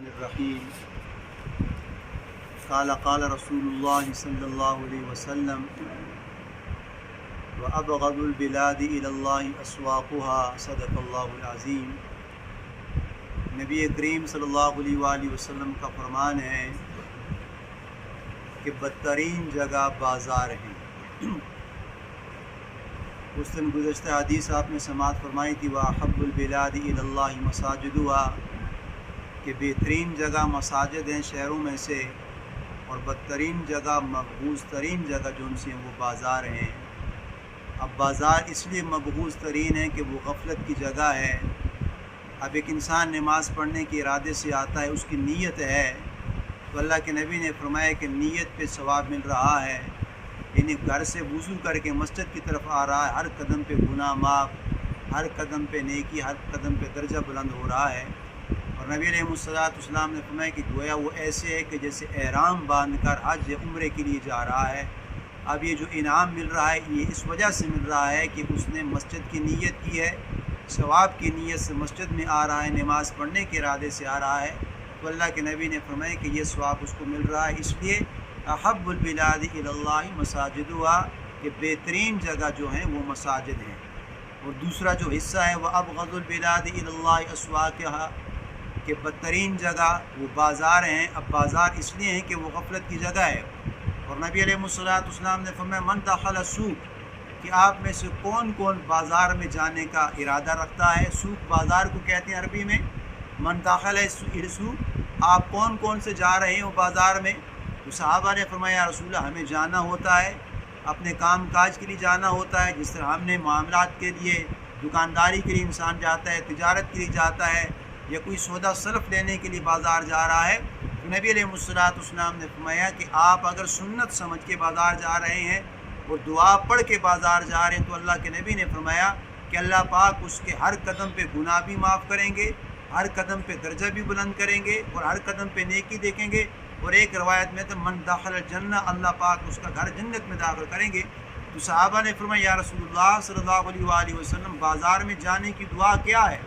الرحیم قال رسول اللہ صلی اللہ علیہ وسلم وابغض البلاد الی اللہ اسواقها صدق اللہ العظیم۔ نبی کریم صلی اللہ علیہ وآلہ وسلم کا فرمان ہے کہ بدترین جگہ بازار ہیں۔ اس دن گزشتہ حدیث آپ نے سماعت فرمائی تھی وَأَحَبُّ الْبِلَادِ إِلَى اللَّهِ مَسَاجِدُهَا، کہ بہترین جگہ مساجد ہیں شہروں میں سے، اور بدترین جگہ مبغوض ترین جگہ جو ان سے وہ بازار ہیں۔ اب بازار اس لیے مبغوض ترین ہے کہ وہ غفلت کی جگہ ہے۔ اب ایک انسان نماز پڑھنے کے ارادے سے آتا ہے، اس کی نیت ہے، تو اللہ کے نبی نے فرمایا کہ نیت پہ ثواب مل رہا ہے، یعنی گھر سے وضو کر کے مسجد کی طرف آ رہا ہے، ہر قدم پہ گناہ معاف، ہر قدم پہ نیکی، ہر قدم پہ درجہ بلند ہو رہا ہے۔ اور نبی علیہ السلام نے فرمایا کہ گویا وہ ایسے ہے کہ جیسے احرام باندھ کر حج یا عمرے کے لیے جا رہا ہے۔ اب یہ جو انعام مل رہا ہے یہ اس وجہ سے مل رہا ہے کہ اس نے مسجد کی نیت کی ہے، ثواب کی نیت سے مسجد میں آ رہا ہے، نماز پڑھنے کے ارادے سے آ رہا ہے، تو اللہ کے نبی نے فرمایا کہ یہ ثواب اس کو مل رہا ہے۔ اس لیے احب البلاد الی اللہ مساجدها، کہ بہترین جگہ جو ہیں وہ مساجد ہیں۔ اور دوسرا جو حصہ ہے وہ ابغض البلاد الی اللہ اسواقها، کہ بدترین جگہ وہ بازار ہیں۔ اب بازار اس لیے ہیں کہ وہ غفلت کی جگہ ہے۔ اور نبی علیہ السلام نے فرمایا من دخل سوق، کہ آپ میں سے کون کون بازار میں جانے کا ارادہ رکھتا ہے۔ سوق بازار کو کہتے ہیں عربی میں۔ من دخل سوق، آپ کون کون سے جا رہے ہیں وہ بازار میں؟ تو صحابہ نے فرمایا یا رسول اللہ ہمیں جانا ہوتا ہے، اپنے کام کاج کے لیے جانا ہوتا ہے، جس طرح ہم نے معاملات کے لیے، دکانداری کے لیے انسان جاتا ہے، تجارت کے لیے جاتا ہے، یا کوئی سودا صرف لینے کے لیے بازار جا رہا ہے۔ تو نبی علیہ السلام نے فرمایا کہ آپ اگر سنت سمجھ کے بازار جا رہے ہیں اور دعا پڑھ کے بازار جا رہے ہیں تو اللہ کے نبی نے فرمایا کہ اللہ پاک اس کے ہر قدم پہ گناہ بھی معاف کریں گے، ہر قدم پہ درجہ بھی بلند کریں گے، اور ہر قدم پہ نیکی دیکھیں گے۔ اور ایک روایت میں تو من داخل الجنہ، اللہ پاک اس کا گھر جنت میں داخل کریں گے۔ تو صحابہ نے فرمایا یا رسول اللہ صلی اللہ علیہ وآلہ وسلم بازار میں جانے کی دعا کیا ہے؟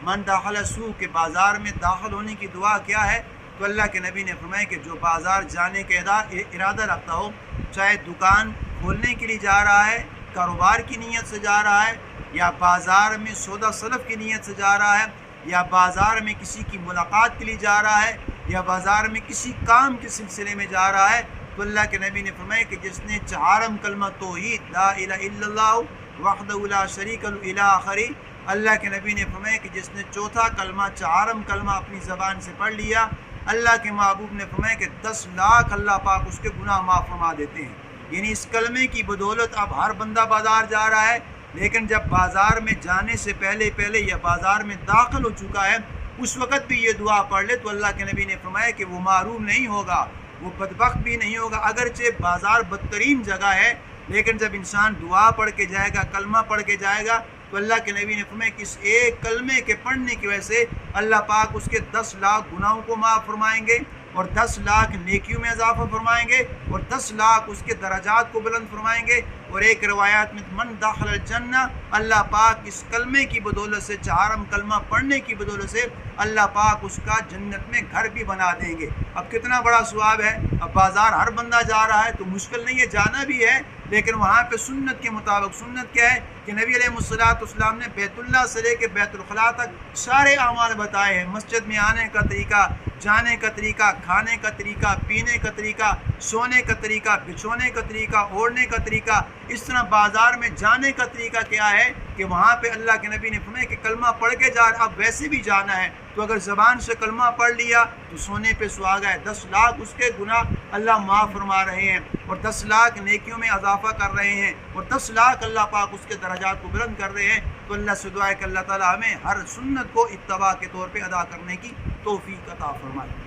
من داخل سوق، کہ بازار میں داخل ہونے کی دعا کیا ہے؟ تو اللہ کے نبی نے فرمایا کہ جو بازار جانے کا ارادہ رکھتا ہو، چاہے دکان کھولنے کے لیے جا رہا ہے، کاروبار کی نیت سے جا رہا ہے، یا بازار میں سودا صرف کی نیت سے جا رہا ہے، یا بازار میں کسی کی ملاقات کے لیے جا رہا ہے، یا بازار میں کسی کام کے سلسلے میں جا رہا ہے، تو اللہ کے نبی نے فرمایا کہ جس نے چہارم کلمہ توحید لا الہ الا اللہ وحدہ لا شریک لہ الی آخری، اللہ کے نبی نے فرمایا کہ جس نے چوتھا کلمہ چہارم کلمہ اپنی زبان سے پڑھ لیا، اللہ کے محبوب نے فرمایا کہ 10 لاکھ اللہ پاک اس کے گناہ معاف فرما دیتے ہیں۔ یعنی اس کلمے کی بدولت اب ہر بندہ بازار جا رہا ہے، لیکن جب بازار میں جانے سے پہلے یا بازار میں داخل ہو چکا ہے اس وقت بھی یہ دعا پڑھ لے تو اللہ کے نبی نے فرمایا کہ وہ محروم نہیں ہوگا، وہ بدبخت بھی نہیں ہوگا۔ اگرچہ بازار بدترین جگہ ہے، لیکن جب انسان دعا پڑھ کے جائے گا، کلمہ پڑھ کے جائے گا، تو اللہ کے نبی نے فرمایا کہ اس ایک کلمے کے پڑھنے کی وجہ سے اللہ پاک اس کے 10 لاکھ گناہوں کو معاف فرمائیں گے، اور 10 لاکھ نیکیوں میں اضافہ فرمائیں گے، اور 10 لاکھ اس کے درجات کو بلند فرمائیں گے۔ اور ایک روایات میں من داخل الجنہ، اللہ پاک اس کلمے کی بدولت سے، چہارم کلمہ پڑھنے کی بدولت سے اللہ پاک اس کا جنت میں گھر بھی بنا دیں گے۔ اب کتنا بڑا ثواب ہے۔ اب بازار ہر بندہ جا رہا ہے تو مشکل نہیں ہے، جانا بھی ہے، لیکن وہاں پہ سنت کے مطابق، سنت کیا ہے کہ نبی علیہ السلام نے بیت اللہ سے لے کے بیت الخلاء تک سارے اعمال بتائے ہیں۔ مسجد میں آنے کا طریقہ، جانے کا طریقہ، کھانے کا طریقہ، پینے کا طریقہ، سونے کا طریقہ، بچھونے کا طریقہ، اوڑھنے کا طریقہ، اس طرح بازار میں جانے کا طریقہ کیا ہے کہ وہاں پہ اللہ کے نبی نے فرمایا کہ کلمہ پڑھ کے جا رہا، اب ویسے بھی جانا ہے تو اگر زبان سے کلمہ پڑھ لیا تو سونے پہ سہاگا ہے، 10 لاکھ اس کے گناہ اللہ معاف فرما رہے ہیں، اور 10 لاکھ نیکیوں میں اضافہ کر رہے ہیں، اور 10 لاکھ اللہ پاک اس کے درجات کو بلند کر رہے ہیں۔ تو اللہ سے دعا ہے کہ اللہ تعالیٰ ہمیں ہر سنت کو اتباع کے طور پہ ادا کرنے کی توفیق عطا فرمائے۔